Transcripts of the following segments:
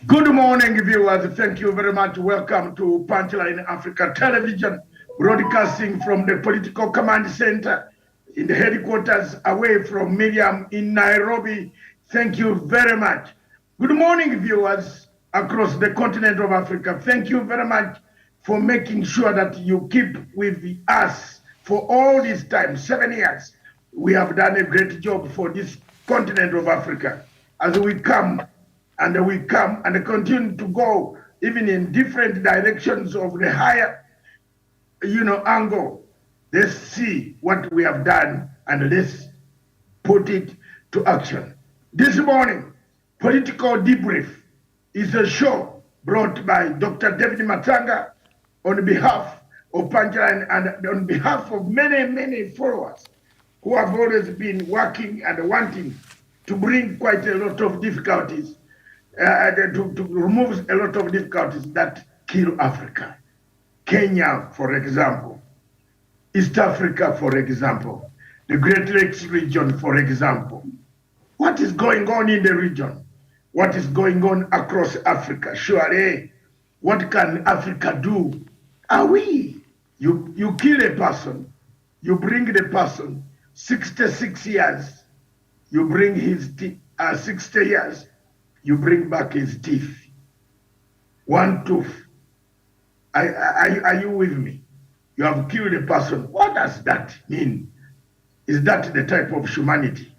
Good morning, viewers. Thank you very much. Welcome to Punchline Africa Television, broadcasting from the Political Command Center in the headquarters away from Miriam in Nairobi. Thank you very much. Good morning, viewers across the continent of Africa. Thank you very much for making sure that you keep with us for all this time, 7 years. We have done a great job for this continent of Africa as we come and continue to go even in different directions of the higher, angle. Let's see what we have done and let's put it to action. This morning, Political Debrief is a show brought by Dr. David Matanga on behalf of Punchline and on behalf of many, many followers who have always been working and wanting to bring quite a lot of difficulties, to remove a lot of difficulties that kill Africa. Kenya, for example, East Africa, for example, the Great Lakes region, for example. What is going on in the region? What is going on across Africa? Surely, what can Africa do? You kill a person, you bring the person 66 years, you bring his 60 years, you bring back his teeth. One tooth. Are you with me? You have killed a person. What does that mean? Is that the type of humanity?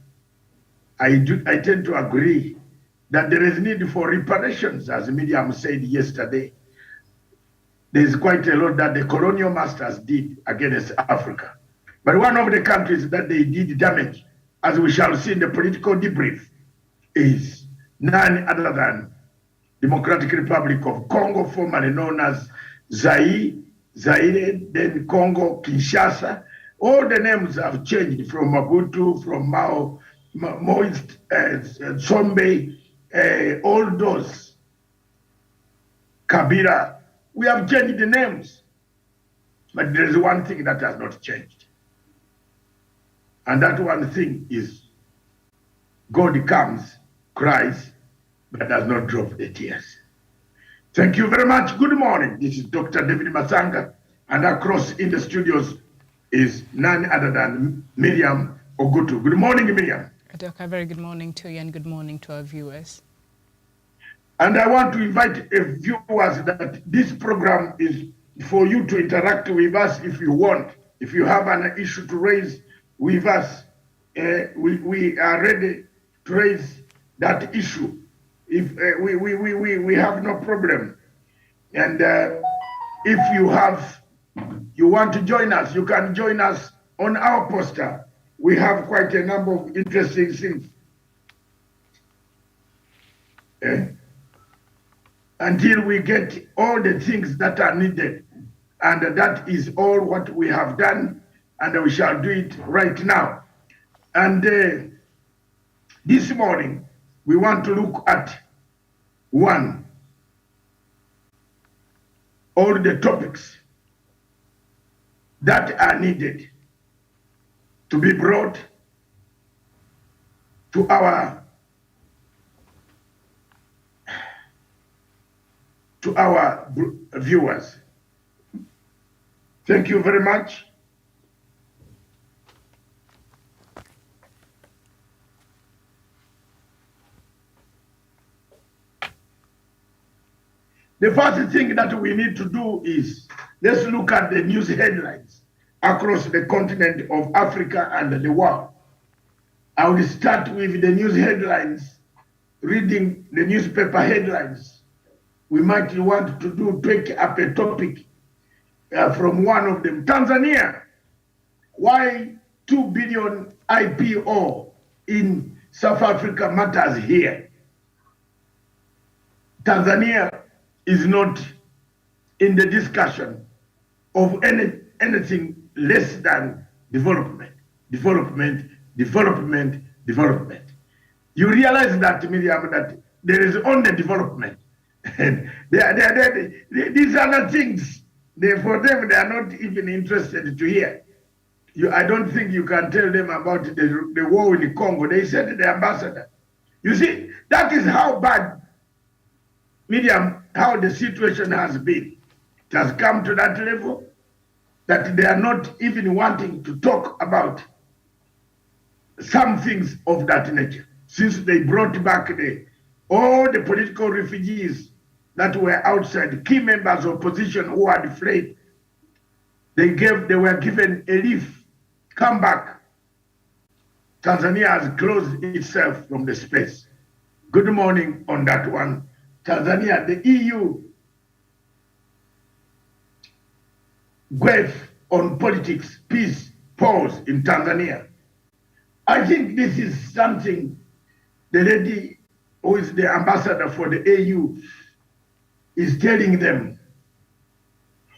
I tend to agree that there is need for reparations, as Miriam said yesterday. There is quite a lot that the colonial masters did against Africa. But one of the countries that they did damage, as we shall see in the political debrief, is none other than Democratic Republic of Congo, formerly known as Zaire, then Congo, Kinshasa. All the names have changed from Mobutu, from Moist, Sombe, all those, Kabila. We have changed the names, but there is one thing that has not changed. And that one thing is God comes, cries, but does not drop the tears. Thank you very much. Good morning. This is Dr. David Masanga, and across in the studios is none other than Miriam Ogutu. Good morning, Miriam. Dr. Very good morning to you and good morning to our viewers. And I want to invite viewers that this program is for you to interact with us if you want. If you have an issue to raise with us, we are ready to raise that issue. If we have no problem. And if you want to join us, you can join us on our poster. We have quite a number of interesting things. Until we get all the things that are needed. And that is all what we have done, and we shall do it right now. And this morning, we want to look at all the topics that are needed to be brought to our viewers. Thank you very much. The first thing that we need to do is, let's look at the news headlines across the continent of Africa and the world. I will start with the news headlines, reading the newspaper headlines. We might want to take up a topic from one of them. Tanzania, why 2 billion IPO in South Africa matters here. Tanzania is not in the discussion of anything less than development. You realize that, Miriam, that there is only development. And these other things, for them, they are not even interested to hear. I don't think you can tell them about the war in Congo. They sent the ambassador. You see, that is how bad Miriam, how the situation has been. It has come to that level that they are not even wanting to talk about some things of that nature, since they brought back all the political refugees that were outside, key members of opposition who had fled. They were given a leave, come back. Tanzania has closed itself from the space. Good morning on that one. Tanzania, the EU gave on politics, peace, pause in Tanzania. I think this is something the lady who is the ambassador for the AU is telling them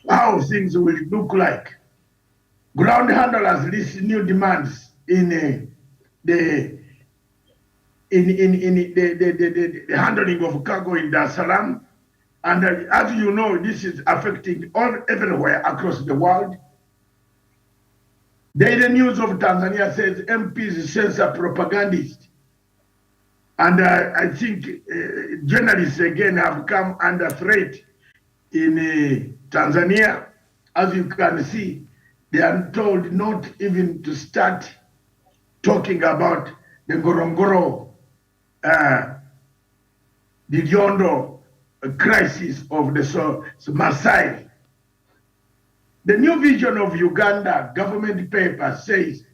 how things will look like. Ground handlers list new demands in the handling of cargo in Dar es Salaam. And as you know, this is affecting everywhere across the world. Daily News of Tanzania says MPs censor propagandists. And I think journalists again have come under threat in Tanzania. As you can see, they are told not even to start talking about the Ngorongoro, the Lyondo crisis of the Maasai. The new vision of Uganda government paper says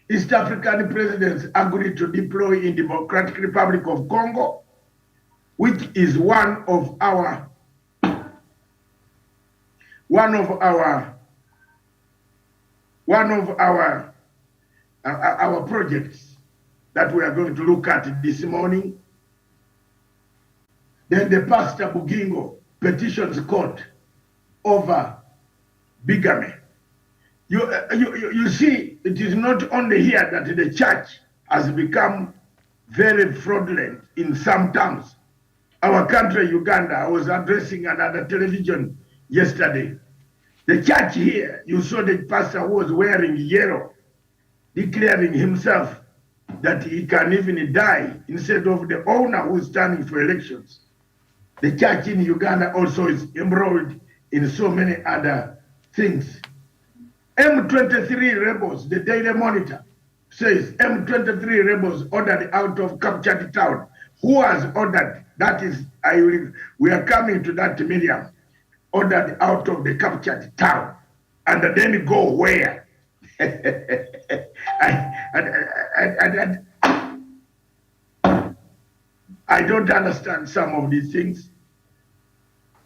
East African presidents agreed to deploy in Democratic Republic of Congo, which is one of our projects that we are going to look at this morning. Then the Pastor Bugingo petitions court over bigamy. You see, it is not only here that the church has become very fraudulent in some terms. Our country, Uganda, I was addressing another television yesterday. The church here, you saw the pastor who was wearing yellow, declaring himself that he can even die instead of the owner who is standing for elections. The church in Uganda also is embroiled in so many other things. M23 rebels, the Daily Monitor says M23 rebels ordered out of captured town. Who has ordered? That is, we are coming to that, Miriam. Ordered out of the captured town. And then go where? I don't understand some of these things.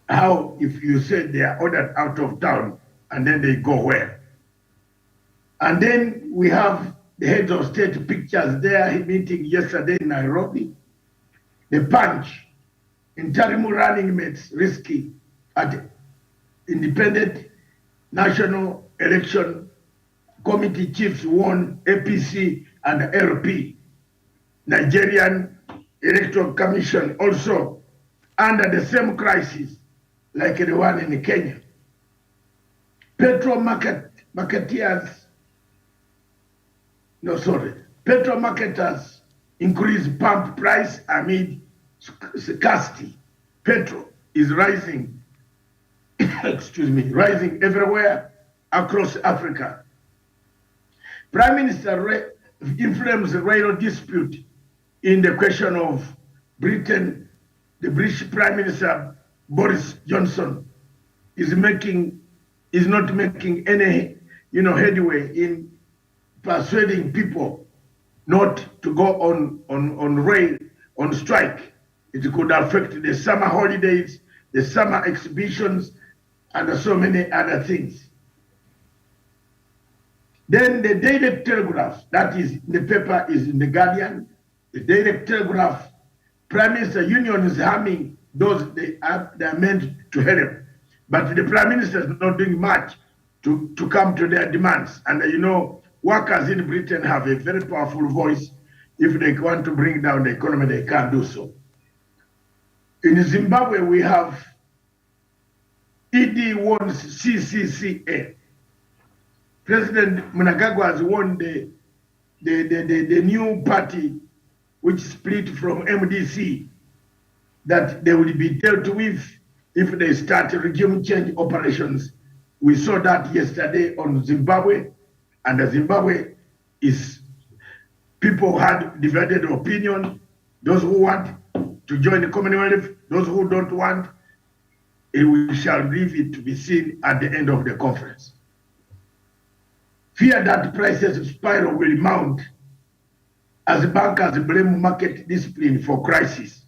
How, if you said they are ordered out of town, and then they go where? And then we have the heads of state pictures there, meeting yesterday in Nairobi. The Punch, interim running mates risky at Independent National Election Committee chiefs warn APC and LP. Nigerian Electoral Commission also under the same crisis like the one in Kenya. Petrol marketers increase pump price amid scarcity. Petrol is rising, rising everywhere across Africa. Prime Minister inflames the rail dispute in the question of Britain. The British Prime Minister Boris Johnson is not making any headway in persuading people not to go on strike. It could affect the summer holidays, the summer exhibitions, and so many other things. Then the Daily Telegraph, that is the paper is in the Guardian. The Daily Telegraph, Prime Minister Union is harming those they are meant to help. But the Prime Minister is not doing much to come to their demands. And workers in Britain have a very powerful voice. If they want to bring down the economy, they can do so. In Zimbabwe, we have ED wants CCCA. President Mnangagwa has won the new party which split from MDC. that they will be dealt with if they start regime change operations. We saw that yesterday on Zimbabwe, and Zimbabwe is, people had divided opinion. Those who want to join the Commonwealth, those who don't want, we shall leave it to be seen at the end of the conference. Fear that prices spiral will mount as bankers blame market discipline for crisis.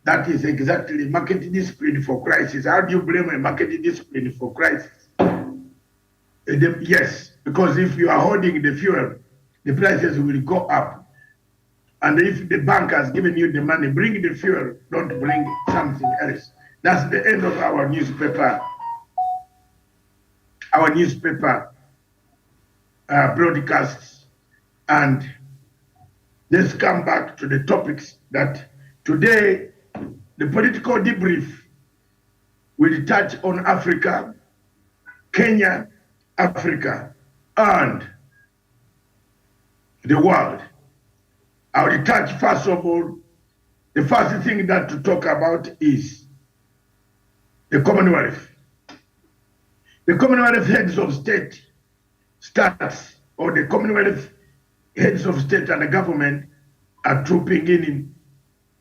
That is exactly market discipline for crisis. How do you blame a market discipline for crisis? Yes, because if you are holding the fuel, the prices will go up. And if the bank has given you the money, bring the fuel, don't bring something else. That's the end of our newspaper broadcasts. And let's come back to the topics that today the political debrief will touch on Africa, Kenya, Africa, and the world. I will touch, first of all, the first thing that to talk about is the Commonwealth. The Commonwealth heads of state or the Commonwealth heads of state and the government are trooping in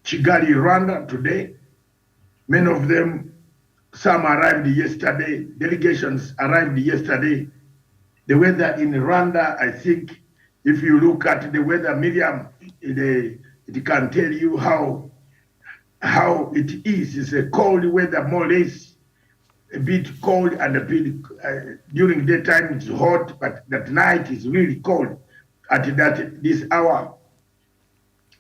Kigali, Rwanda today. Many of them, some arrived yesterday, delegations arrived yesterday. The weather in Rwanda, I think, if you look at the weather, Miriam, it can tell you how it is. It's a cold weather, more or less, a bit cold, and a bit, during daytime it's hot, but at night it's really cold at this hour.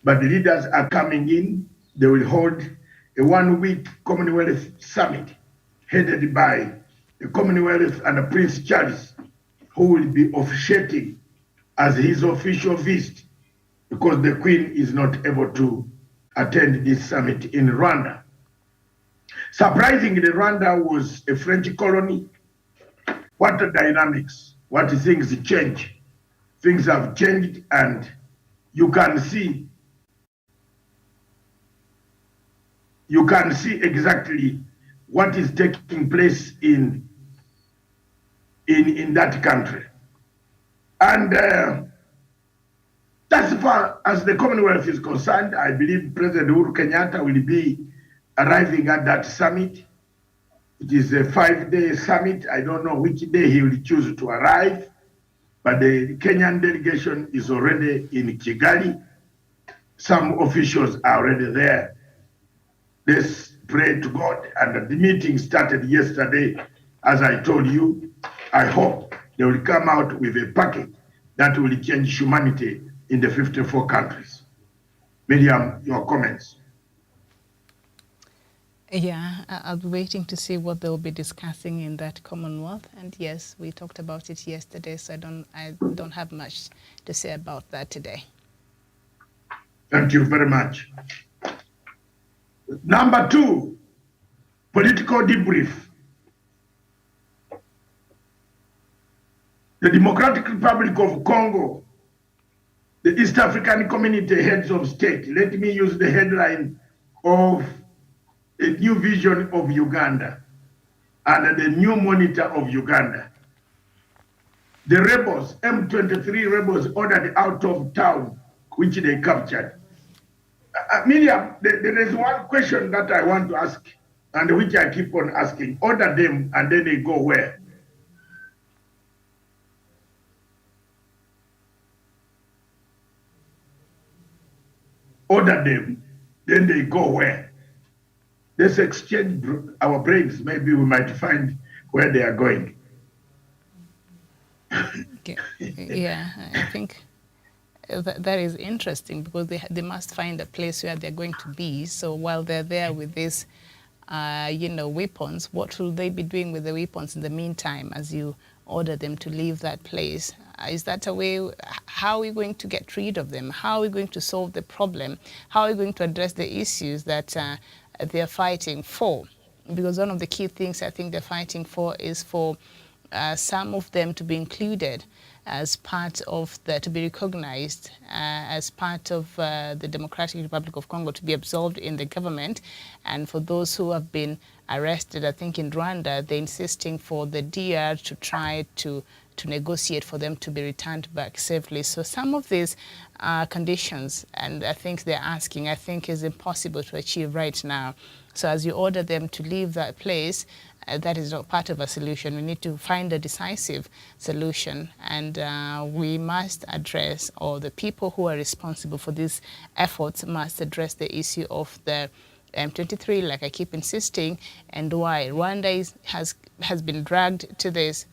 But the leaders are coming in. They will hold a 1-week Commonwealth summit headed by the Commonwealth and Prince Charles, who will be officiating as his official visit, because the Queen is not able to attend this summit in Rwanda. Surprisingly, Rwanda was a French colony. What the dynamics, what things change. Things have changed, and you can see exactly what is taking place in that country. And as far as the Commonwealth is concerned, I believe President Uhuru Kenyatta will be arriving at that summit. It is a 5-day summit. I don't know which day he will choose to arrive, but the Kenyan delegation is already in Kigali. Some officials are already there. Let's pray to God. And the meeting started yesterday. As I told you, I hope they will come out with a package that will change humanity in the 54 countries. Miriam, your comments. Yeah, I'll be waiting to see what they'll be discussing in that Commonwealth. And yes, we talked about it yesterday, so I don't have much to say about that today. Thank you very much. Number 2, political debrief. The Democratic Republic of Congo, the East African Community heads of state. Let me use the headline of a new vision of Uganda and the new monitor of Uganda. The rebels, M23 rebels, ordered out of town, which they captured. Miriam, there is one question that I want to ask, and which I keep on asking. Order them, and then they go where? Order them, then they go where? Let's exchange our brains. Maybe we might find where they are going. Okay. Yeah, I think that is interesting, because they must find a place where they're going to be. So while they're there with these, weapons, what will they be doing with the weapons in the meantime as you order them to leave that place? Is that a way? How are we going to get rid of them? How are we going to solve the problem? How are we going to address the issues that they're fighting for? Because one of the key things I think they're fighting for is for some of them to be included as part of to be recognized as part of the Democratic Republic of Congo, to be absorbed in the government. And for those who have been arrested, I think in Rwanda, they're insisting for the DR to try to negotiate for them to be returned back safely. So some of these conditions, and I think they're asking, I think is impossible to achieve right now. So as you order them to leave that place, that is not part of a solution. We need to find a decisive solution, and we must address, or the people who are responsible for these efforts must address the issue of the M23, like I keep insisting, and why Rwanda has been dragged to this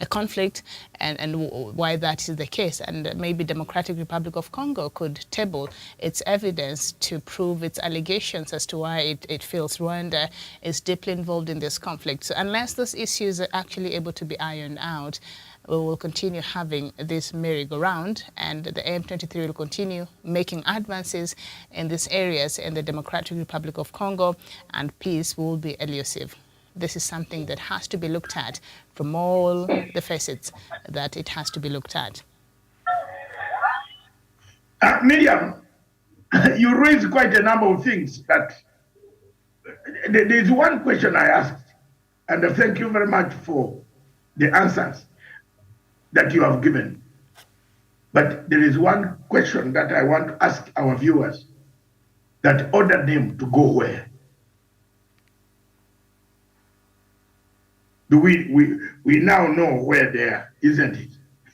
a conflict, and why that is the case. And maybe Democratic Republic of Congo could table its evidence to prove its allegations as to why it feels Rwanda is deeply involved in this conflict. So unless those issues are actually able to be ironed out, we will continue having this merry-go-round, and the M23 will continue making advances in these areas in the Democratic Republic of Congo, and peace will be elusive. This is something that has to be looked at from all the facets that it has to be looked at. Miriam, you raised quite a number of things. That there's one question I asked, and thank you very much for the answers that you have given. But there is one question that I want to ask our viewers, that order them to go where? Do we now know where they are, isn't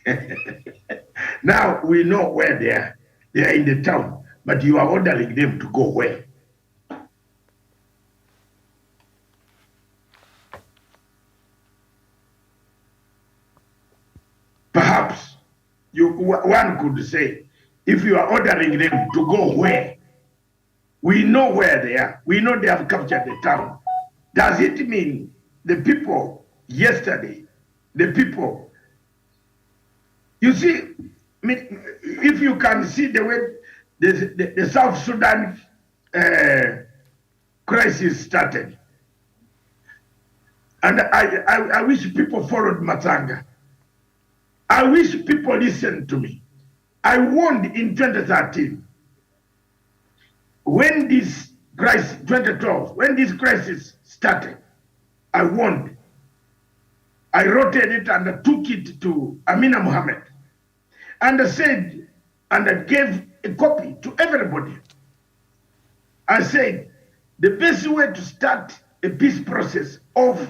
it? Now we know where they are. They are in the town, but you are ordering them to go where? Perhaps one could say, if you are ordering them to go where? We know where they are. We know they have captured the town. Does it mean the people yesterday, the people, you see, if you can see the way the South Sudan crisis started, and I wish people followed Matanga. I wish people listened to me. I warned in 2013, when this crisis, 2012, when this crisis started, I warned. I wrote it and took it to Amina Mohammed and said, and I gave a copy to everybody. I said, the best way to start a peace process of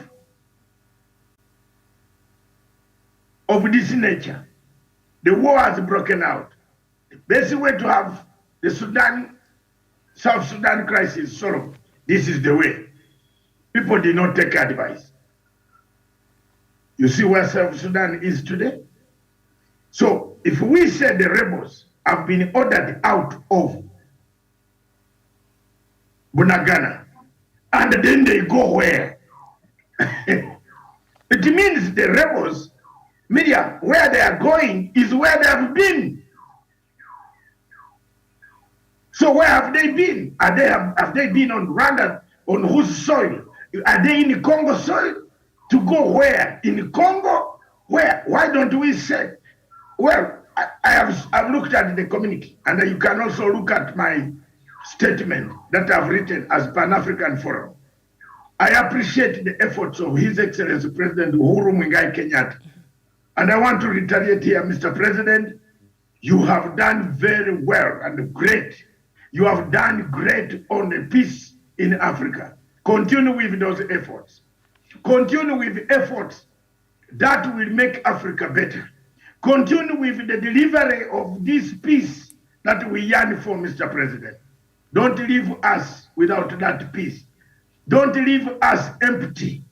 this nature, the war has broken out. The best way to have the South Sudan crisis solved, this is the way. People did not take advice. You see where South Sudan is today? So if we say the rebels have been ordered out of Bunagana, and then they go where? It means the rebels, Miriam, where they are going is where they have been. So where have they been? Have they been on Rwanda, on whose soil? Are they in the Congo soil? To go where? In Congo? Where? Why don't we say? Well, I've looked at the community, and you can also look at my statement that I've written as Pan-African Forum. I appreciate the efforts of His Excellency President Uhuru Muigai Kenyatta. And I want to reiterate here, Mr. President, you have done very well and great. You have done great on the peace in Africa. Continue with those efforts. Continue with efforts that will make Africa better. Continue with the delivery of this peace that we yearn for, Mr. President. Don't leave us without that peace. Don't leave us empty.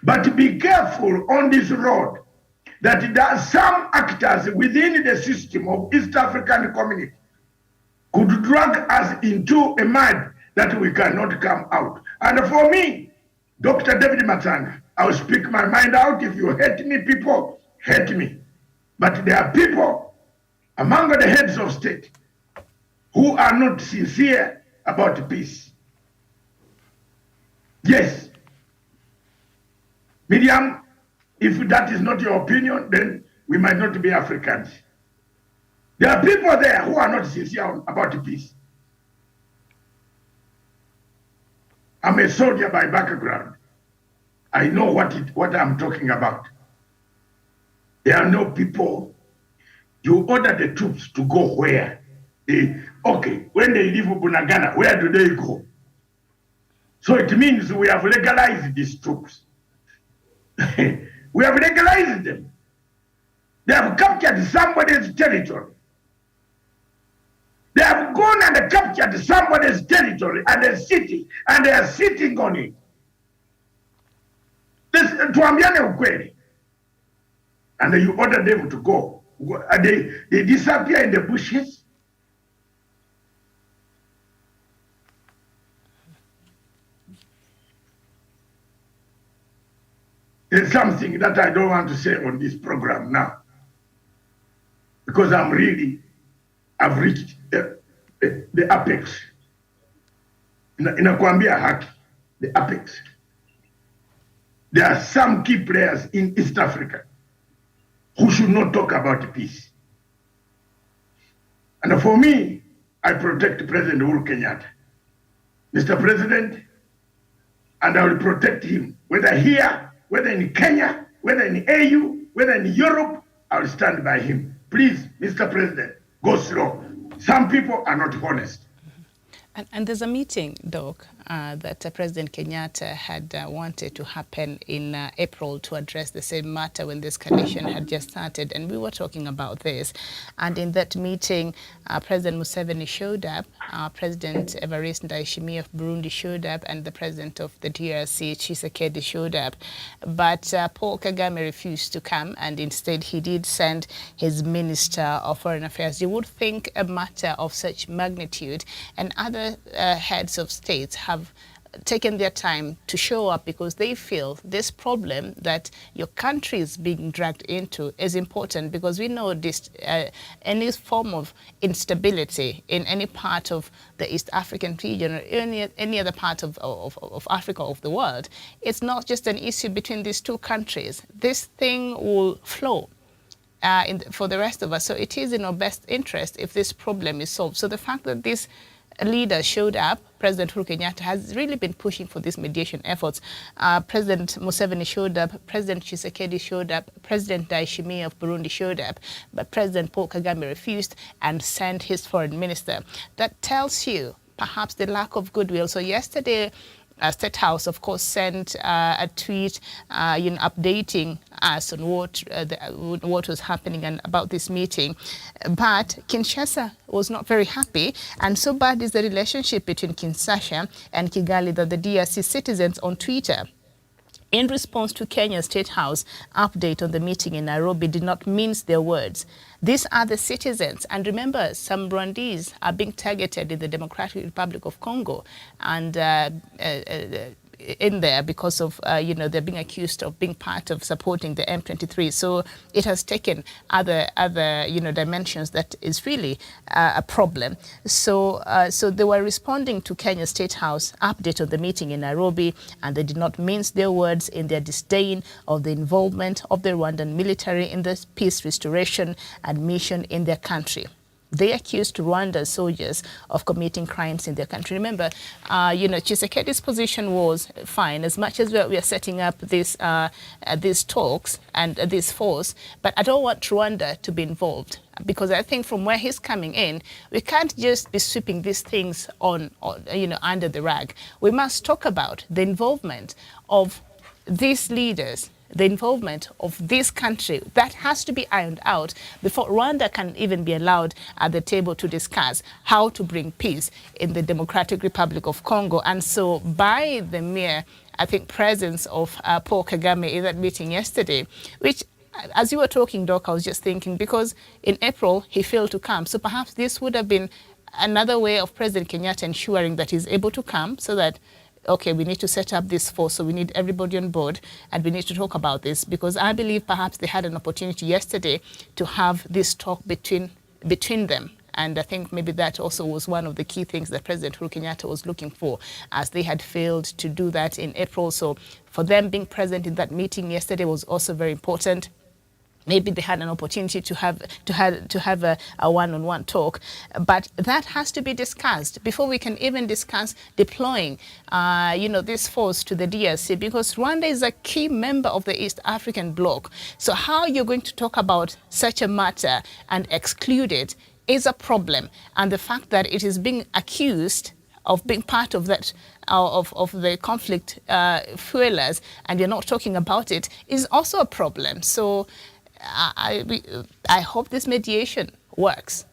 But be careful on this road that there are some actors within the system of East African community could drag us into a mud that we cannot come out. And for me, Dr. David Matanga, I'll speak my mind out. If you hate me, people, hate me. But there are people among the heads of state who are not sincere about peace. Yes. Miriam, if that is not your opinion, then we might not be Africans. There are people there who are not sincere about peace. I'm a soldier by background. I know what I'm talking about. There are no people. You order the troops to go where? Okay, when they leave Bunagana, where do they go? So it means we have legalized these troops. We have legalized them. They have captured somebody's territory. They have gone and captured somebody's territory and a city, and they are sitting on it. Tuambiane ukweli. And you order them to go. And they disappear in the bushes. There's something that I don't want to say on this program now. Because I've reached the apex. Inakwambia haki, the apex. There are some key players in East Africa who should not talk about peace. And for me, I protect President Uhuru Kenyatta. Mr. President, and I will protect him, whether here, whether in Kenya, whether in AU, whether in Europe, I will stand by him. Please, Mr. President, go slow. Some people are not honest. And there's a meeting, Doc, that President Kenyatta had wanted to happen in April to address the same matter when the escalation had just started. And we were talking about this. And in that meeting, President Museveni showed up, President Evariste Ndayishimiye of Burundi showed up, and the President of the DRC, Tshisekedi, showed up. But Paul Kagame refused to come, and instead he did send his Minister of Foreign Affairs. You would think a matter of such magnitude and other heads of states have taken their time to show up because they feel this problem that your country is being dragged into is important, because we know this any form of instability in any part of the East African region or any other part of Africa, of the world, it's not just an issue between these two countries. This thing will flow for the rest of us. So it is in our best interest if this problem is solved. So the fact that this leader showed up, President Uhuru Kenyatta has really been pushing for these mediation efforts. President Museveni showed up, President Tshisekedi showed up, President Ndayishimiye of Burundi showed up, but President Paul Kagame refused and sent his foreign minister. That tells you perhaps the lack of goodwill. So yesterday, State House, of course, sent a tweet, updating us on what was happening and about this meeting. But Kinshasa was not very happy, and so bad is the relationship between Kinshasa and Kigali that the DRC citizens on Twitter, in response to Kenya's State House update on the meeting in Nairobi, did not mince their words. These are the citizens. And remember, some Rwandese are being targeted in the Democratic Republic of Congo and in there because of, they're being accused of being part of supporting the M23. So it has taken other dimensions that is really a problem. So they were responding to Kenya State House update on the meeting in Nairobi, and they did not mince their words in their disdain of the involvement of the Rwandan military in the peace restoration and mission in their country. They accused Rwanda's soldiers of committing crimes in their country. Remember, Tshisekedi's position was fine, as much as we are setting up these talks and this force, but I don't want Rwanda to be involved, because I think from where he's coming in, we can't just be sweeping these things under the rag. We must talk about the involvement of these leaders, the involvement of this country. That has to be ironed out before Rwanda can even be allowed at the table to discuss how to bring peace in the Democratic Republic of Congo. And so by the mere, I think, presence of Paul Kagame in that meeting yesterday, which, as you were talking, Doc, I was just thinking, because in April he failed to come. So perhaps this would have been another way of President Kenyatta ensuring that he's able to come, so that, okay, we need to set up this force, so we need everybody on board, and we need to talk about this, because I believe perhaps they had an opportunity yesterday to have this talk between them. And I think maybe that also was one of the key things that President Uhuru Kenyatta was looking for, as they had failed to do that in April. So for them being present in that meeting yesterday was also very important. Maybe they had an opportunity to have a one-on-one talk, but that has to be discussed before we can even discuss deploying, this force to the DRC, because Rwanda is a key member of the East African bloc. So how you're going to talk about such a matter and exclude it is a problem, and the fact that it is being accused of being part of that, of the conflict fuelers, and you're not talking about it, is also a problem. So I hope this mediation works.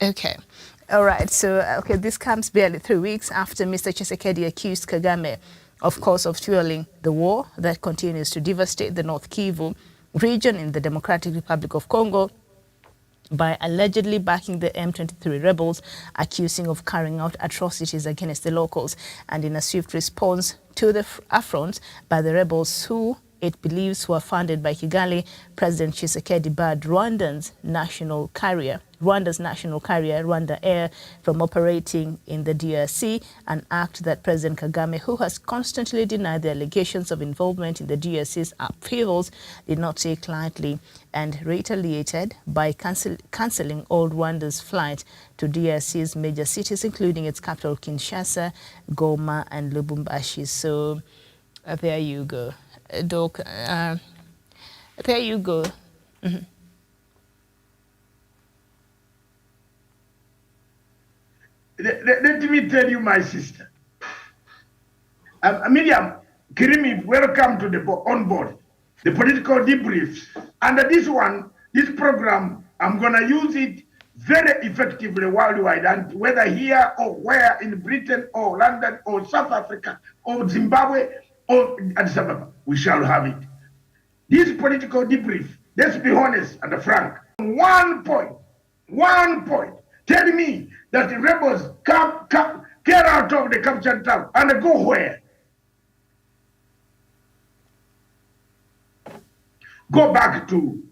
Okay. All right. So, this comes barely 3 weeks after Mr. Tshisekedi accused Kagame, of course, of fueling the war that continues to devastate the North Kivu region in the Democratic Republic of Congo by allegedly backing the M23 rebels, accusing of carrying out atrocities against the locals, and in a swift response to the affront by the rebels who it believes were funded by Kigali, President Tshisekedi barred Rwanda's national carrier, Rwanda Air, from operating in the DRC, an act that President Kagame, who has constantly denied the allegations of involvement in the DRC's upheavals, did not take lightly, and retaliated by cancelling all Rwanda's flight to DRC's major cities, including its capital Kinshasa, Goma, and Lubumbashi. So there you go. Doc, there you go. Mm-hmm. Let me tell you, my sister. Miriam, Kirimi, welcome to the on board, the political debriefs. Under this program, I'm going to use it very effectively worldwide, and whether here or where in Britain or London or South Africa or Zimbabwe or Addis Ababa, we shall have it. This political debrief, let's be honest and frank. One point, tell me that the rebels get out of the captured town and go where? Go back to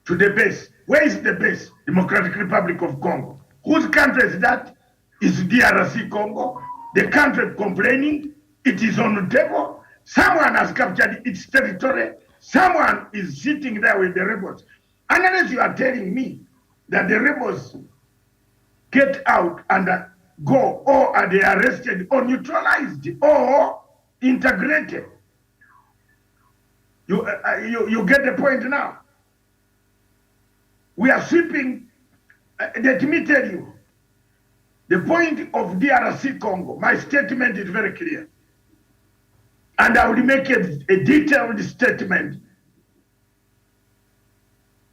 the base. Where is the base? Democratic Republic of Congo. Whose country is that? Is DRC Congo. The country complaining, it is on the table. Someone has captured its territory. Someone is sitting there with the rebels. And unless you are telling me that the rebels get out and go, or are they arrested or neutralized or integrated? You get the point now. We are sweeping. Let me tell you, the point of DRC Congo, my statement is very clear. And I will make a detailed statement.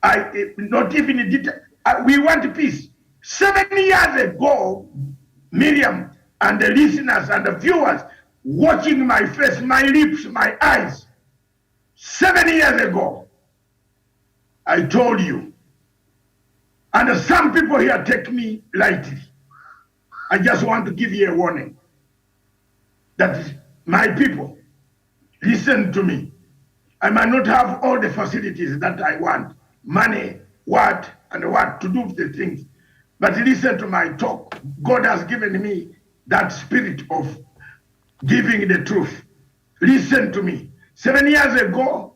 Not even a detail. We want peace. 7 years ago, Miriam and the listeners and the viewers watching my face, my lips, my eyes, 7 years ago, I told you, and some people here take me lightly. I just want to give you a warning that my people, listen to me. I might not have all the facilities that I want, money, what to do the things. But listen to my talk. God has given me that spirit of giving the truth. Listen to me. 7 years ago,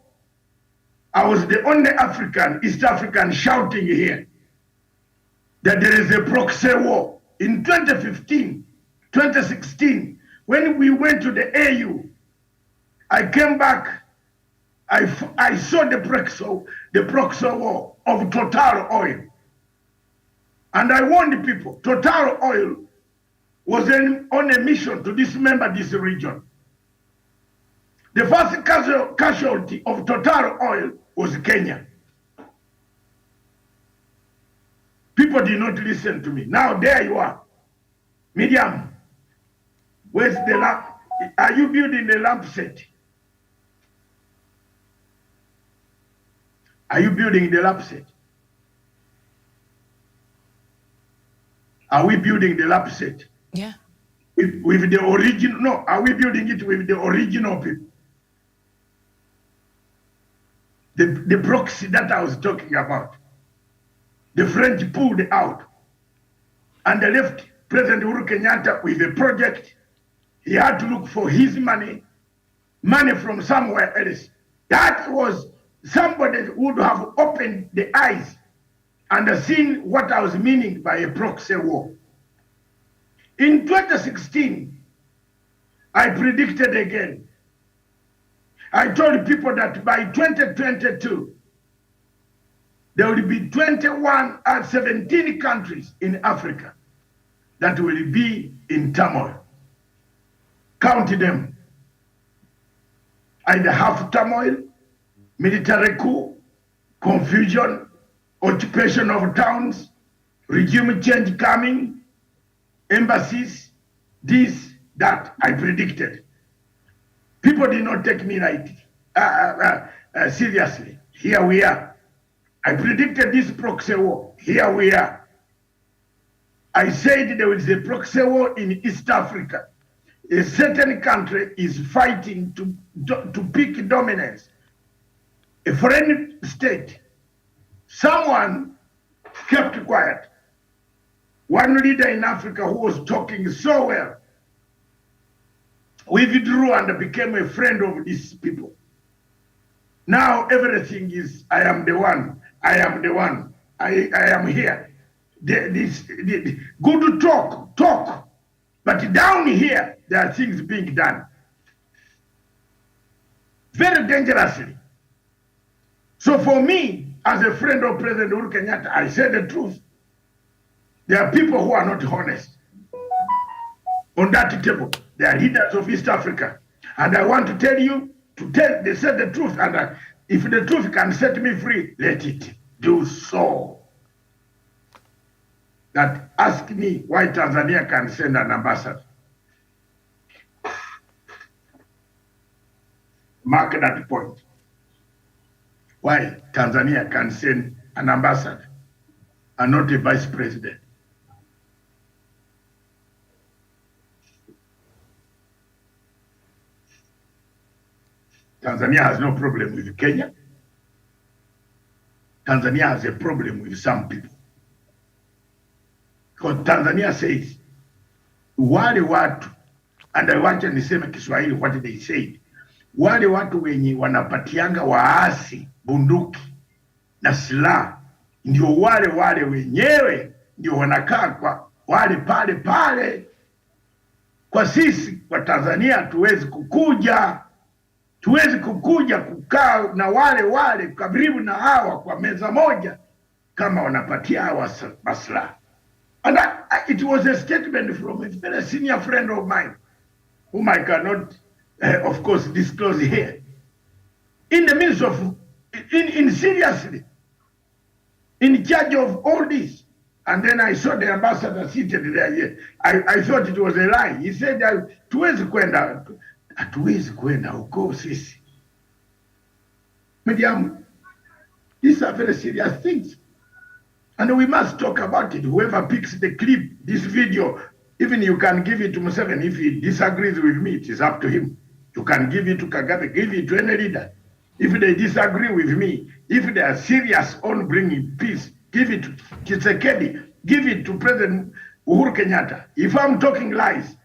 I was the only East African shouting here that there is a proxy war. In 2015, 2016, when we went to the AU, I came back, I saw the proxy war of Total Oil. And I warned the people, Total Oil was on a mission to dismember this region. The first casualty of Total Oil was Kenya. People did not listen to me. Now there you are. Medium, where's the lamp? Are you building the lamp set? Are you building the lamp set? Are we building the lab set? Yeah. With the original, no, are we building it with the original people? The proxy that I was talking about. The French pulled out and they left President Uhuru Kenyatta with a project. He had to look for his money money from somewhere else. That was somebody who would have opened the eyes and seen what I was meaning by a proxy war. In 2016, I predicted again. I told people that by 2022, there will be 17 countries in Africa that will be in turmoil. Count them. Either half turmoil, military coup, confusion, occupation of towns, regime change coming, embassies, this, that, I predicted. People did not take me seriously. Here we are. I predicted this proxy war. Here we are. I said there is a proxy war in East Africa. A certain country is fighting to pick dominance. A foreign state. Someone kept quiet. One leader in Africa who was talking so well withdrew and became a friend of these people. Now everything is, I am the one, I am the one, I am here. Good to talk, but down here, there are things being done. Very dangerously. So for me, as a friend of President Uhuru Kenyatta, I say the truth. There are people who are not honest. On that table, they are leaders of East Africa. And I want to tell you, they said the truth. And if the truth can set me free, let it do so. That ask me why Tanzania can send an ambassador. Mark that point. Why Tanzania can send an ambassador and not a vice president. Tanzania has no problem with Kenya. Tanzania has a problem with some people. Because Tanzania says, wale watu, and I want to niseme Kiswahili what they said, wale watu wenye wanapatianga waasi bunduki na silaha, ndio wale wenyewe, ndio wanakaa kwa wale pale. Kwa sisi, kwa Tanzania, tuwezi kukuja kukaa na wale karibu na hawa kwa meza moja kama wanapatia hawa maslaha. And it was a statement from a very senior friend of mine, whom I cannot, of course, disclose here. In the midst of, seriously, in charge of all this. And then I saw the ambassador seated there. I thought it was a lie. He said, hatuwezi kwenda huko sisi. Medium, these are very serious things. And we must talk about it. Whoever picks the clip, this video, even you can give it to Museveni. If he disagrees with me, it is up to him. You can give it to Kagame, give it to any leader. If they disagree with me, if they are serious on bringing peace, give it to Tshisekedi, give it to President Uhuru Kenyatta. If I'm talking lies,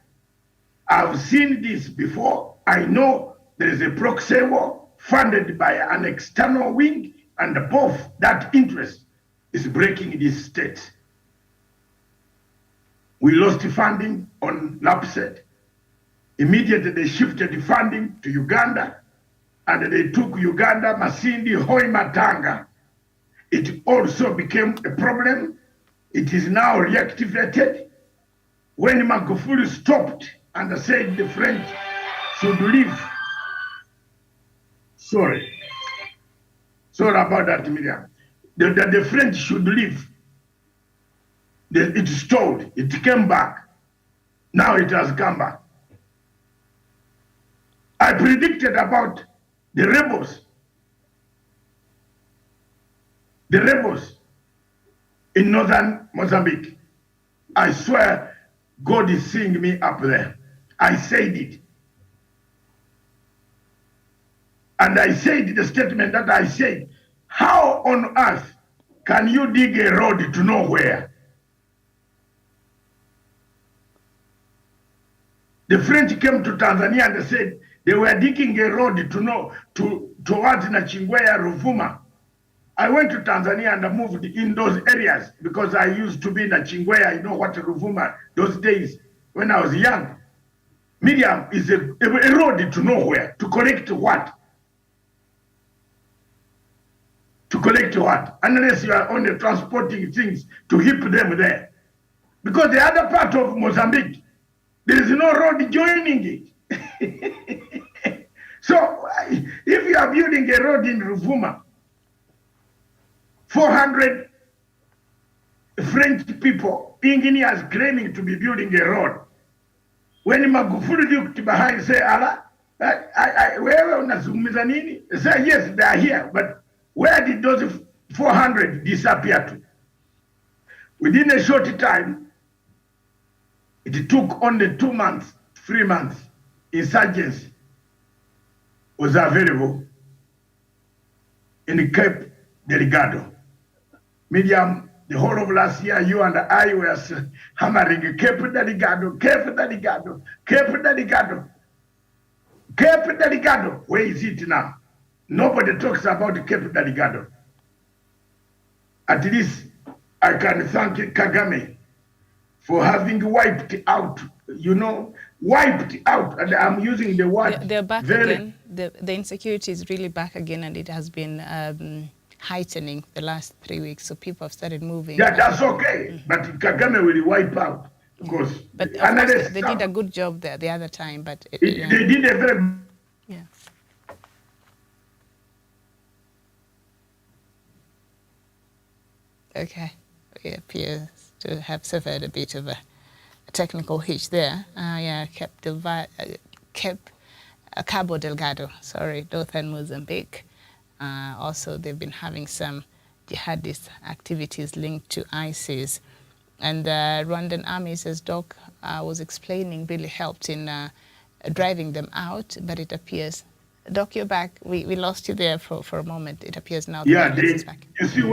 I've seen this before. I know there is a proxy war funded by an external wing, and both that interest is breaking these states. We lost funding on LAPSET. Immediately they shifted the funding to Uganda, and they took Uganda, Masindi, Hoima-Tanga. It also became a problem. It is now reactivated. When Magufuli stopped and said the French should leave. Sorry about that, Miriam. The French should leave. It stalled. It came back. Now it has come back. I predicted about the rebels. The rebels in northern Mozambique. I swear God is seeing me up there. I said it. And I said the statement that I said, how on earth can you dig a road to nowhere? The French came to Tanzania and they said, They were digging a road towards Nachingwea, Ruvuma. I went to Tanzania and I moved in those areas because I used to be in Nachingwea. You know what Ruvuma, those days when I was young. Miriam is a road to nowhere. To collect what? To collect what? Unless you are only transporting things to heap them there. Because the other part of Mozambique, there is no road joining it. So if you are building a road in Ruvuma, 400 French people, engineers claiming to be building a road. When Magufuli looked behind, say, Allah, wewe unazungumza nini? Say, yes, they are here, but where did those 400 disappear to? Within a short time, it took only 2 months, 3 months, insurgency was available in Cape Delgado. Medium, the whole of last year, you and I were hammering Cape Delgado, Cape Delgado, Cape Delgado, Cape Delgado. Where is it now? Nobody talks about Cape Delgado. At least I can thank Kagame for having wiped out, wiped out, and I'm using the word. They're back again. The insecurity is really back again, and it has been heightening the last 3 weeks. So people have started moving. Yeah, that's okay. But Kagame will wipe out because. But of course, they did a good job there the other time. But they did a very. Yeah. Okay, it appears to have suffered a bit of a technical hitch there. Cabo Delgado, northern Mozambique. Also, they've been having some jihadist activities linked to ISIS. And the Rwandan army, as Doc was explaining, really helped in driving them out. But it appears, Doc, you're back. We lost you there for a moment. It appears now. Yeah, you see,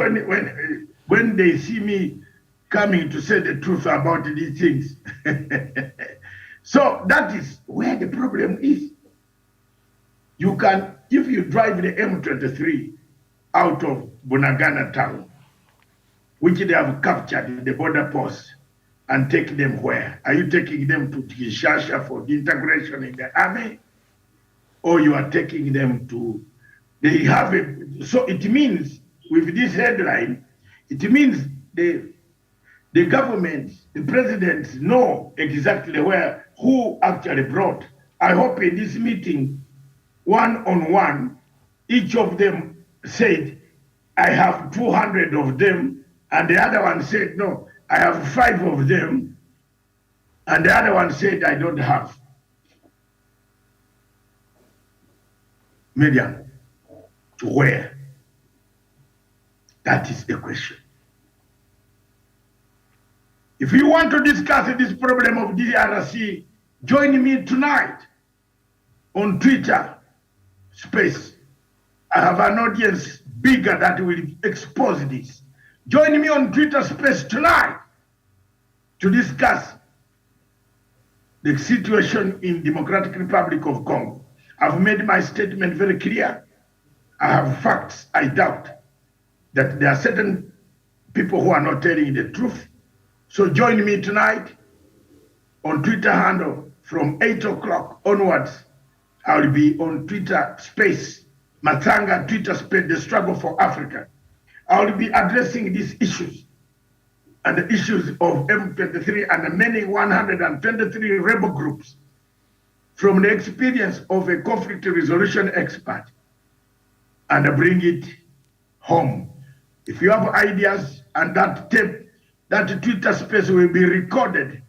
when they see me coming to say the truth about these things, so that is where the problem is. You can, if you drive the M23 out of Bunagana town, which they have captured the border post, and take them where? Are you taking them to Kinshasa for the integration in the army? Or you are taking them to, they have it. So it means, with this headline, it means the government, the presidents know exactly who actually brought. I hope in this meeting, one-on-one, each of them said, I have 200 of them, and the other one said, no, I have 5 of them, and the other one said, I don't have. Medium, to where? That is the question. If you want to discuss this problem of DRC, join me tonight on Twitter space. I have an audience bigger that will expose this. Join me on Twitter space tonight to discuss the situation in Democratic Republic of Congo. I've made my statement very clear. I have facts. I doubt that there are certain people who are not telling the truth. So join me tonight on Twitter handle from 8 o'clock onwards. I will be on Twitter space, Matanga Twitter space, the struggle for Africa. I will be addressing these issues and the issues of M23 and the many 123 rebel groups from the experience of a conflict resolution expert and bring it home. If you have ideas, and that tape, that Twitter space will be recorded.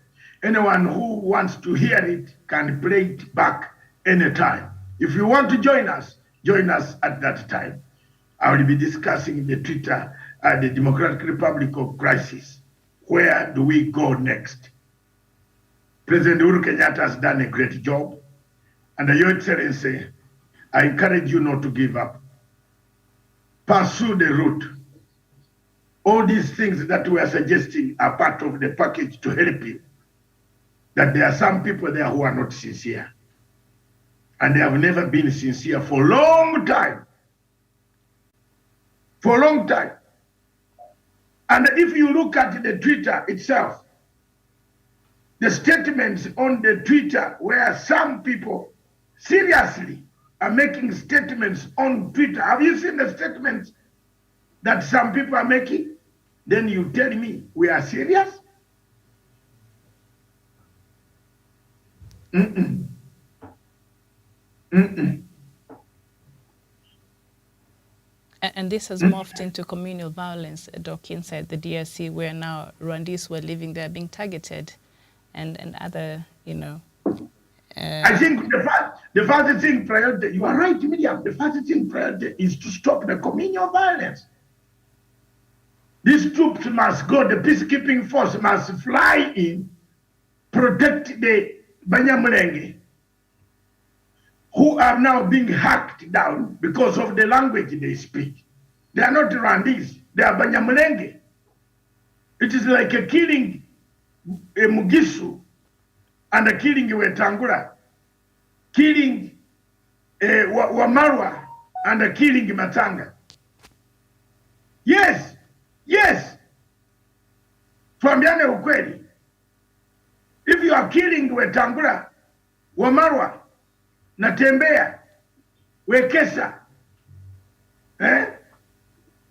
Anyone who wants to hear it can play it back anytime. If you want to join us at that time. I will be discussing the Twitter and the Democratic Republic of Crisis. Where do we go next? President Uhuru Kenyatta has done a great job. And Your Excellency, I encourage you not to give up. Pursue the route. All these things that we are suggesting are part of the package to help you. That there are some people there who are not sincere. and they have never been sincere for a long time. For a long time. And if you look at the Twitter itself, the statements on the Twitter where some people seriously are making statements on Twitter. Have you seen the statements that some people are making? Then you tell me we are serious? Mm-mm. Mm-mm. And this has morphed into communal violence, Doc, inside the DRC, where now Rwandese who are living there are being targeted and other, you know. I think the first thing priority, you are right, Miriam, the first thing priority is to stop the communal violence. These troops must go, the peacekeeping force must fly in, protect the Banyamulenge, who are now being hacked down because of the language they speak. They are not Rwandese, they are Banyamulenge. It is like a killing a Mugisu and a killing a Wetangula, killing a Wamarwa and a killing Matanga. Yes, yes. Tuambiane ukweli. If you are killing Wetangula, Wamarwa, Natembea, Wekesa,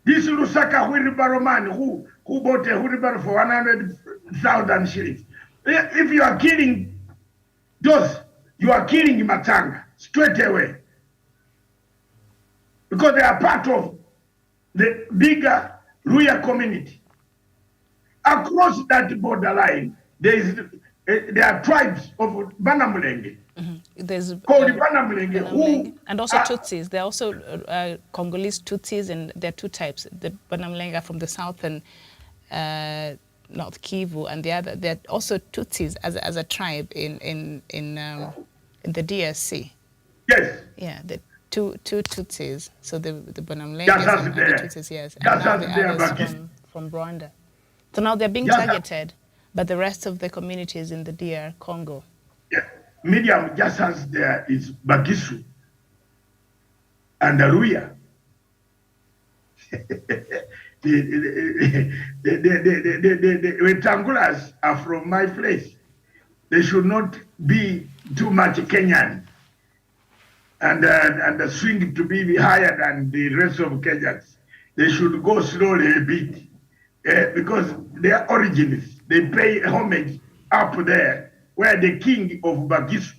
this Lusaka wheelbarrow man who bought a wheelbarrow for 100,000 shillings. If you are killing those, you are killing Matanga straight away. Because they are part of the bigger Luya community. Across that borderline, there are tribes of Banamulenge. There's called Banamulenge, who and also Tutsis. There are also Congolese Tutsis, and there are two types. The Banamulenge are from the south and North Kivu, and the other. There are also Tutsis as a tribe in the DRC. Yes. Yeah, the two Tutsis. So the Banamulenge and the Tutsis, yes, and now the others from Rwanda. So now they're being targeted, but the rest of the communities in the DR Congo. Yeah. Medium just as there is Bagisu and Aruya. the Wetangulas are from my place. They should not be too much Kenyan and the swing to be higher than the rest of Kenyans. They should go slowly a bit because their origins, they pay homage up there where the king of Bagisu,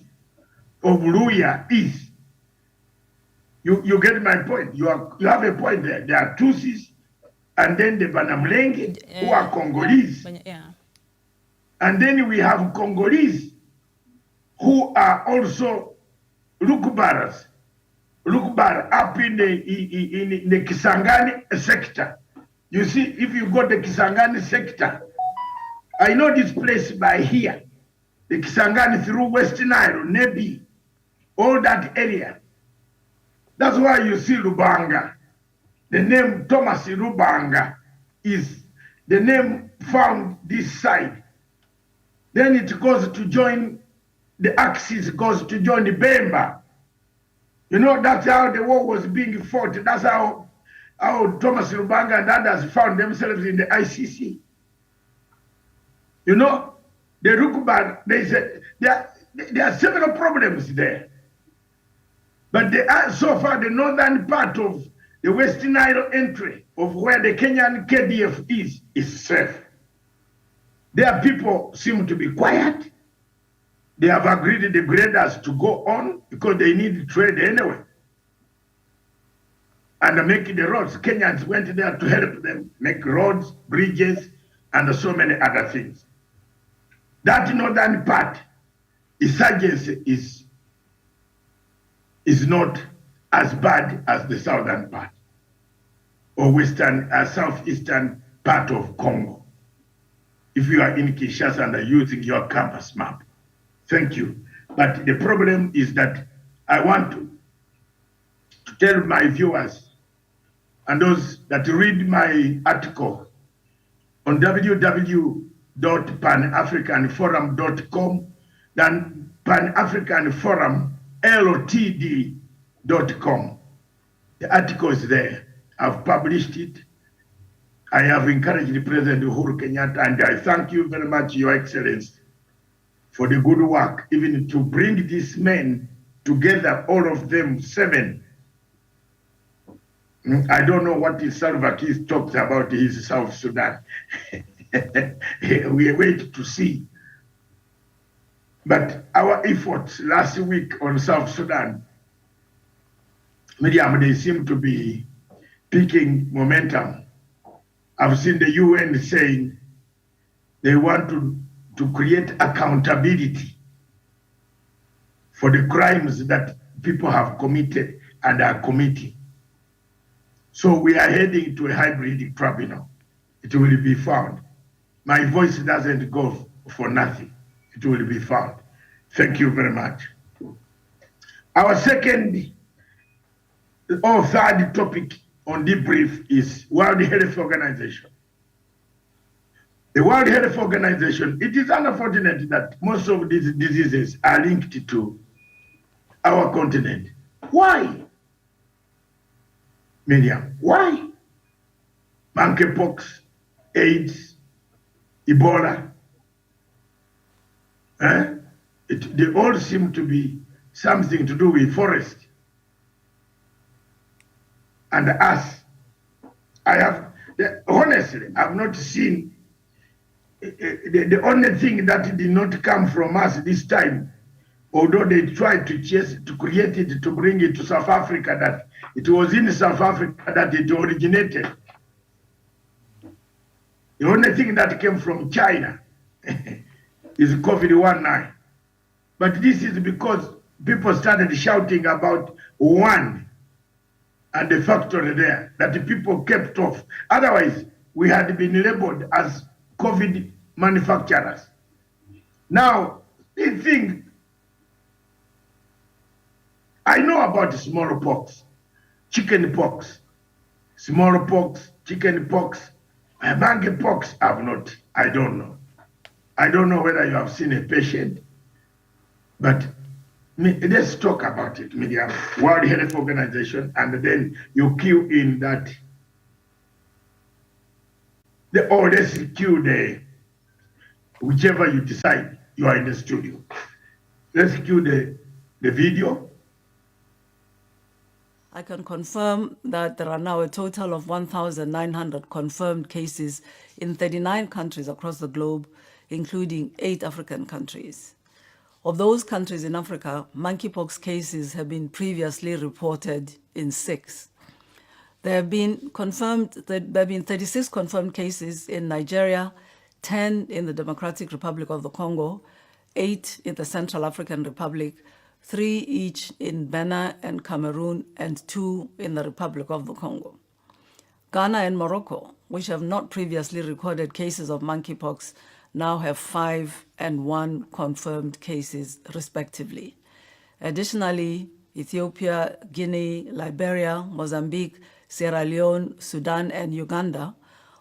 of Luya is. You get my point. You have a point there. There are Tutsis, and then the Banamulenge, who are Congolese. Yeah. And then we have Congolese, who are also Lukbaras. Lukbar up in the Kisangani sector. You see, if you go to the Kisangani sector, I know this place by here. The Kisangani through West Nile, Nebi, all that area. That's why you see Lubanga. The name Thomas Lubanga is the name found this side. Then it goes to join, the axis goes to join the Bemba. You know, that's how the war was being fought. That's how Thomas Lubanga and others found themselves in the ICC. You know, the Rukuban, there are several problems there. But so far, the northern part of the West Nile entry of where the Kenyan KDF is safe. Their people seem to be quiet. They have agreed the graders to go on because they need trade anyway. And making the roads. Kenyans went there to help them make roads, bridges, and so many other things. That northern part, insurgency is not as bad as the southern part or western, southeastern part of Congo. If you are in Kinshasa and are using your campus map, thank you. But the problem is that I want to tell my viewers and those that read my article on www.panafricanforum.com, then Pan-African Forum ltd.com. The article is there. I've published it. I have encouraged President Uhuru Kenyatta, and I thank you very much, Your Excellency, for the good work, even to bring these men together, all of them, 7. I don't know what Salva Kiir talks about his South Sudan. We wait to see. But our efforts last week on South Sudan, Miriam, they seem to be picking momentum. I've seen the UN saying they want to create accountability for the crimes that people have committed and are committing. So we are heading to a hybrid tribunal. It will be found. My voice doesn't go for nothing. It will be found. Thank you very much. Our second or third topic on debrief is World Health Organization. The World Health Organization, it is unfortunate that most of these diseases are linked to our continent. Why? Miriam, why? Monkeypox, AIDS, Ebola, they all seem to be something to do with forest. And us, honestly, I've not seen, the only thing that did not come from us this time, although they tried to create it, to bring it to South Africa, that it was in South Africa that it originated. The only thing that came from China is COVID-19. But this is because people started shouting about one and the factory there, that the people kept off. Otherwise, we had been labeled as COVID manufacturers. Now, they think, I know about smallpox, chickenpox, smallpox, chickenpox, monkeypox, I've not, I don't know. I don't know whether you have seen a patient, but let's talk about it, Media World Health Organization, and then you cue in that, let's cue the, whichever you decide, you are in the studio. Let's cue the video. I can confirm that there are now a total of 1,900 confirmed cases in 39 countries across the globe, including 8 African countries. Of those countries in Africa, monkeypox cases have been previously reported in 6. There have been 36 confirmed cases in Nigeria, 10 in the Democratic Republic of the Congo, 8 in the Central African Republic, 3 each in Benin and Cameroon, and 2 in the Republic of the Congo. Ghana and Morocco, which have not previously recorded cases of monkeypox, now have 5 and 1 confirmed cases, respectively. Additionally, Ethiopia, Guinea, Liberia, Mozambique, Sierra Leone, Sudan, and Uganda,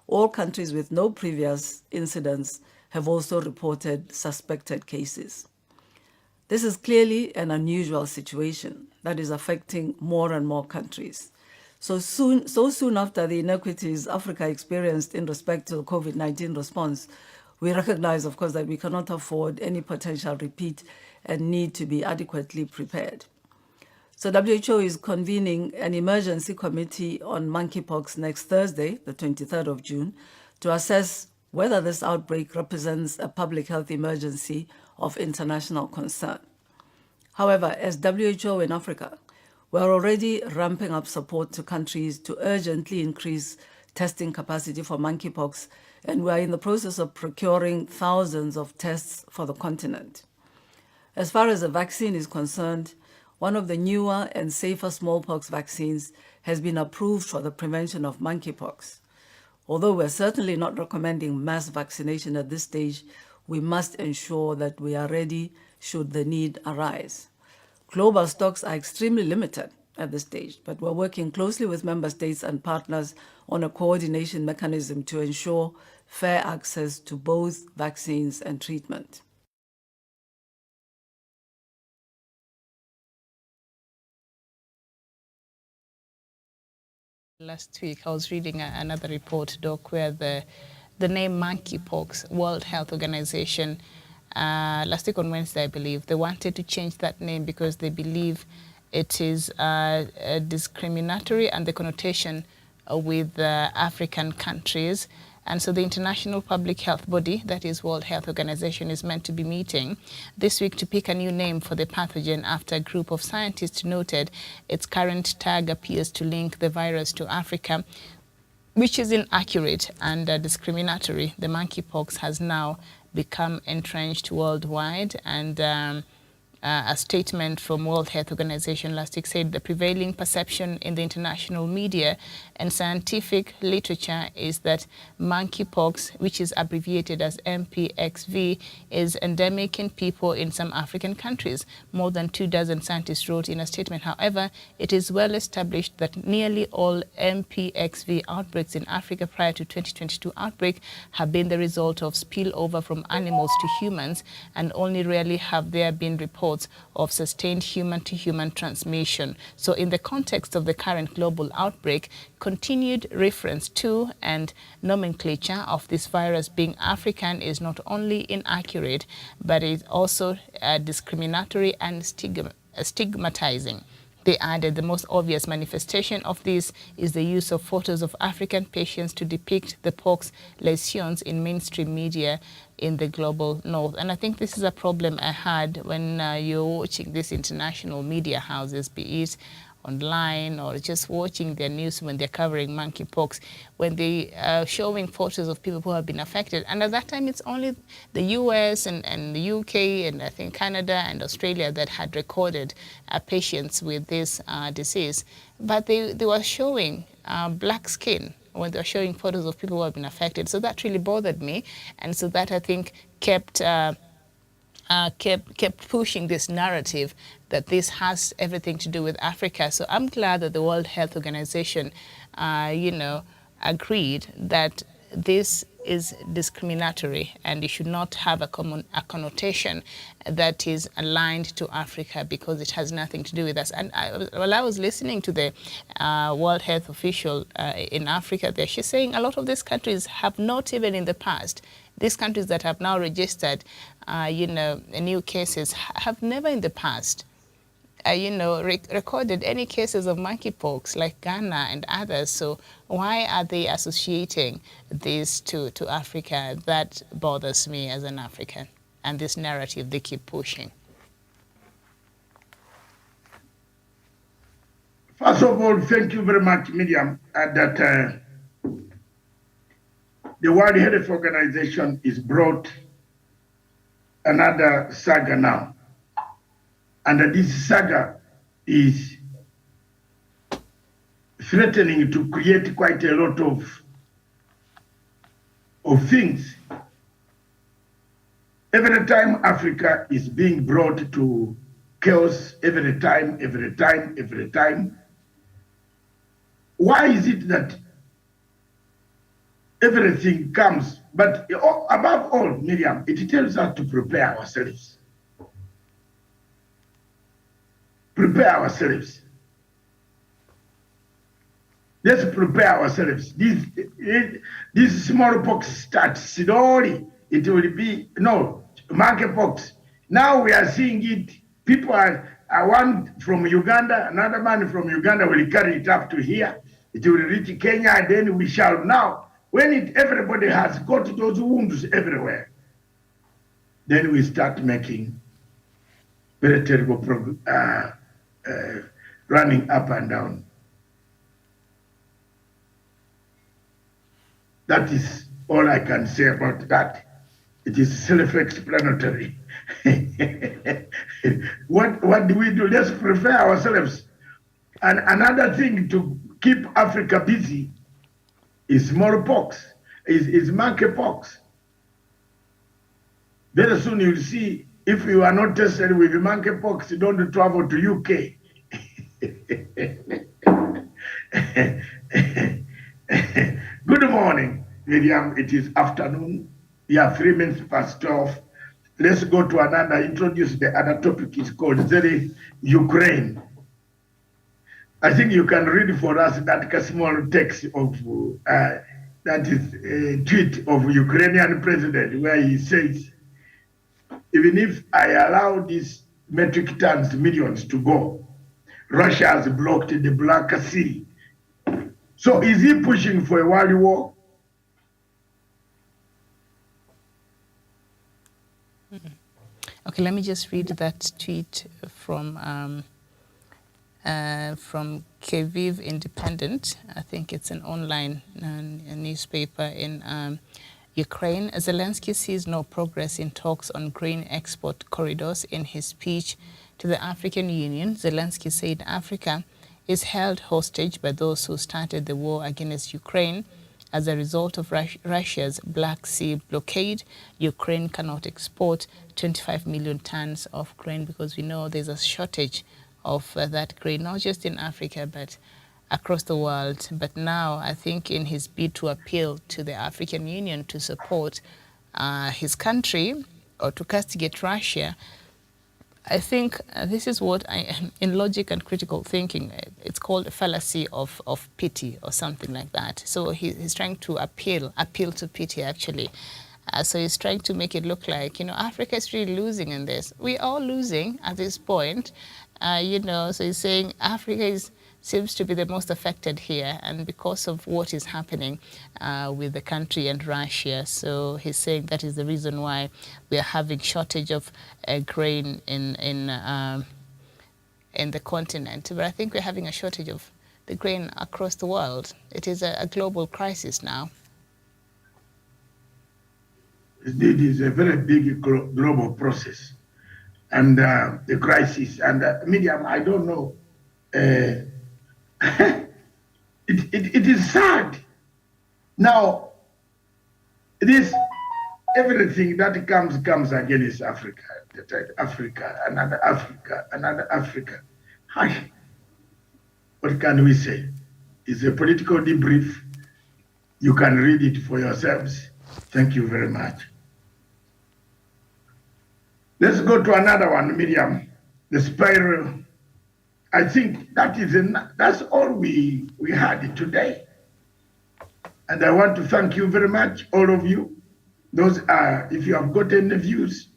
all countries with no previous incidents, have also reported suspected cases. This is clearly an unusual situation that is affecting more and more countries. So soon after the inequities Africa experienced in respect to the COVID-19 response, we recognize, of course, that we cannot afford any potential repeat and need to be adequately prepared. So WHO is convening an emergency committee on monkeypox next Thursday, the 23rd of June, to assess whether this outbreak represents a public health emergency of international concern. However, as WHO in Africa, we're already ramping up support to countries to urgently increase testing capacity for monkeypox, and we are in the process of procuring thousands of tests for the continent. As far as the vaccine is concerned, one of the newer and safer smallpox vaccines has been approved for the prevention of monkeypox. Although we're certainly not recommending mass vaccination at this stage, we must ensure that we are ready should the need arise. Global stocks are extremely limited at this stage, but we're working closely with member states and partners on a coordination mechanism to ensure fair access to both vaccines and treatment. Last week, I was reading another report, Doc, where the name monkeypox, World Health Organization, last week on Wednesday, I believe, they wanted to change that name because they believe it is discriminatory and the connotation with African countries. And so the international public health body, that is World Health Organization, is meant to be meeting this week to pick a new name for the pathogen after a group of scientists noted its current tag appears to link the virus to Africa, which is inaccurate and discriminatory. The monkeypox has now become entrenched worldwide, and a statement from World Health Organization last week said the prevailing perception in the international media and scientific literature is that monkeypox, which is abbreviated as MPXV, is endemic in people in some African countries. More than 24 scientists wrote in a statement. However, it is well established that nearly all MPXV outbreaks in Africa prior to 2022 outbreak have been the result of spillover from animals to humans, and only rarely have there been reports of sustained human-to-human transmission. So in the context of the current global outbreak, continued reference to and nomenclature of this virus being African is not only inaccurate, but is also discriminatory and stigmatizing. They added the most obvious manifestation of this is the use of photos of African patients to depict the pox lesions in mainstream media in the global north. And I think this is a problem I had when you're watching these international media houses, be it online or just watching their news when they're covering monkeypox, when they are showing photos of people who have been affected. And at that time, it's only the US and the UK and I think Canada and Australia that had recorded patients with this disease. But they were showing black skin when they were showing photos of people who have been affected. So that really bothered me. And so that, I think, kept pushing this narrative that this has everything to do with Africa. So I'm glad that the World Health Organization, agreed that this is discriminatory and it should not have a connotation that is aligned to Africa because it has nothing to do with us. And while I was listening to the World Health official in Africa there, she's saying a lot of these countries have not even in the past, these countries that have now registered, new cases, have never in the past recorded any cases of monkeypox like Ghana and others. So why are they associating this to Africa? That bothers me as an African, and this narrative they keep pushing. First of all, thank you very much, Miriam, that the World Health Organization is brought another saga now. And this saga is threatening to create quite a lot of things. Every time Africa is being brought to chaos, every time. Why is it that everything comes? But above all, Miriam, it tells us to prepare ourselves. Prepare ourselves. Let's prepare ourselves. This smallpox starts slowly. It will be, no, monkeypox. Now we are seeing it. People are one from Uganda, another man from Uganda will carry it up to here. It will reach Kenya, and then we shall now, when everybody has got those wounds everywhere, then we start making very terrible running up and down. That is all I can say about that. It is self-explanatory. What do we do? Let's prepare ourselves. And another thing to keep Africa busy is smallpox, is monkeypox. Very soon you'll see, if you are not tested with monkeypox, don't travel to UK. Good morning, Miriam. It is afternoon. We have 3 minutes past 12. Let's go to another, introduce the other topic. It's called Ukraine. I think you can read for us that small text of that is a tweet of Ukrainian president where he says, even if I allow these metric tons, millions to go, Russia has blocked the Black Sea. So is he pushing for a world war? Okay, let me just read that tweet from Kyiv Independent. I think it's an online newspaper in Ukraine. Zelensky sees no progress in talks on grain export corridors. In his speech to the African Union, Zelensky said Africa is held hostage by those who started the war against Ukraine. As a result of Russia's Black Sea blockade, Ukraine cannot export 25 million tons of grain because we know there's a shortage of that grain, not just in Africa, but across the world. But now, I think in his bid to appeal to the African Union to support his country or to castigate Russia, I think this is what in logic and critical thinking, it's called a fallacy of pity or something like that. So he's trying to appeal to pity, actually. So he's trying to make it look like, Africa is really losing in this. We're all losing at this point, so he's saying Africa seems to be the most affected here, and because of what is happening with the country and Russia. So he's saying that is the reason why we are having shortage of grain in the continent. But I think we're having a shortage of the grain across the world. It is a global crisis now. It is a very big global process, and the crisis. And Miriam, I don't know. It is sad. Now, everything that comes against Africa, another Africa. Hi. What can we say? It's a political debrief. You can read it for yourselves. Thank you very much. Let's go to another one, Miriam. The spiral. I think that's all we had today. And I want to thank you very much, all of you. Those are, if you have got any views,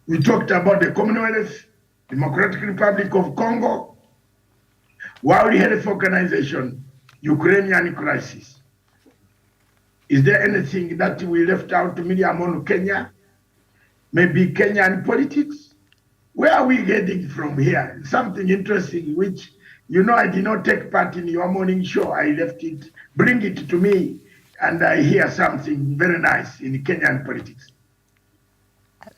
we talked about the Commonwealth, Democratic Republic of Congo, World Health Organization, Ukrainian crisis. Is there anything that we left out, Miriam, on Kenya? Maybe Kenyan politics? Where are we getting from here? Something interesting, which, I did not take part in your morning show. I left it, bring it to me, and I hear something very nice in Kenyan politics.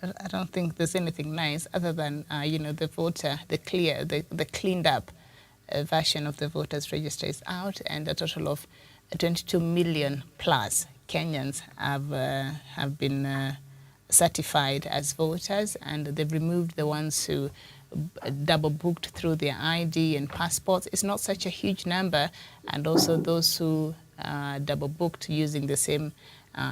I don't think there's anything nice other than, the voter, the cleaned up version of the voters register is out, and a total of 22 million plus Kenyans have been certified as voters, and they've removed the ones who double booked through their ID and passports. It's not such a huge number, and also those who double booked using the same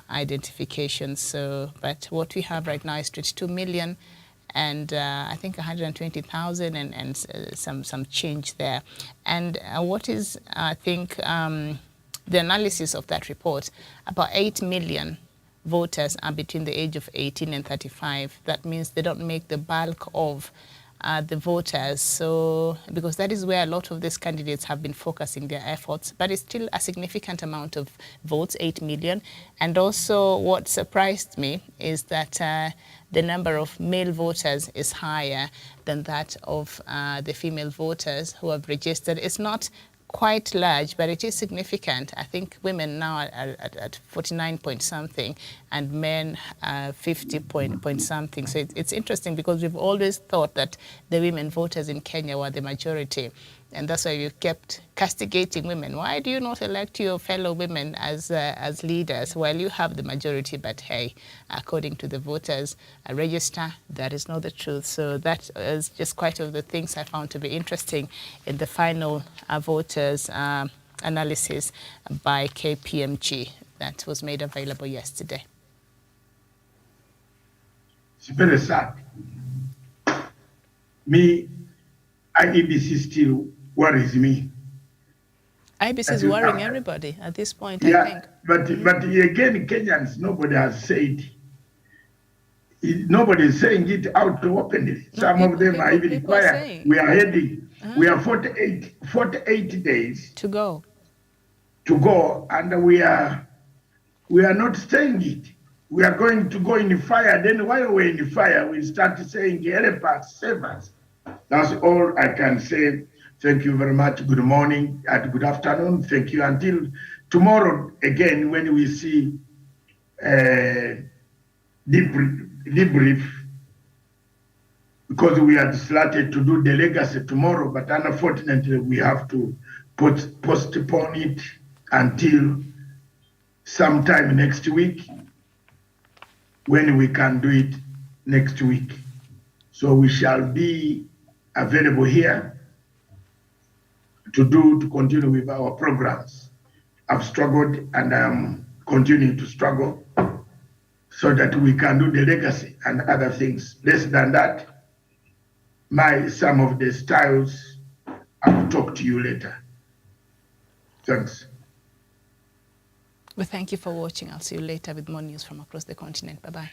identification. So, but what we have right now is 22 million, and I think 120,000 and some change there. And what is, I think, the analysis of that report, about 8 million voters are between the age of 18 and 35. That means they don't make the bulk of the voters. So, because that is where a lot of these candidates have been focusing their efforts, but it's still a significant amount of votes, 8 million. And also what surprised me is that the number of male voters is higher than that of the female voters who have registered. It's not quite large, but it is significant. I think women now are at 49 point something, and men 50 point something. So it's interesting because we've always thought that the women voters in Kenya were the majority, and that's why you kept castigating women. Why do you not elect your fellow women as leaders? Well, you have the majority, but hey, according to the voters register, that is not the truth. So that is just quite of the things I found to be interesting in the final voters analysis by KPMG that was made available yesterday. It's very sad. Me, IEBC still worries me. IBC is That worrying everybody at this point, I yeah, think. but again, Kenyans, nobody has said. Nobody is saying it out openly. No, Some of them are even people are quiet. saying. We are heading. We are 48 days to go. To go, and we are not saying it. We are going to go in the fire. Then while we're in the fire, we start saying, help us, save us. That's all I can say. Thank you very much. Good morning and good afternoon. Thank you. Until tomorrow again, when we see debrief, because we had started to do the legacy tomorrow, but unfortunately we have to postpone it until sometime next week, when we can do it next week. So we shall be available here to continue with our programs. I've struggled and I'm continuing to struggle so that we can do the legacy and other things. Less than that, some of the styles, I'll talk to you later. Thanks. Well, thank you for watching. I'll see you later with more news from across the continent. Bye-bye.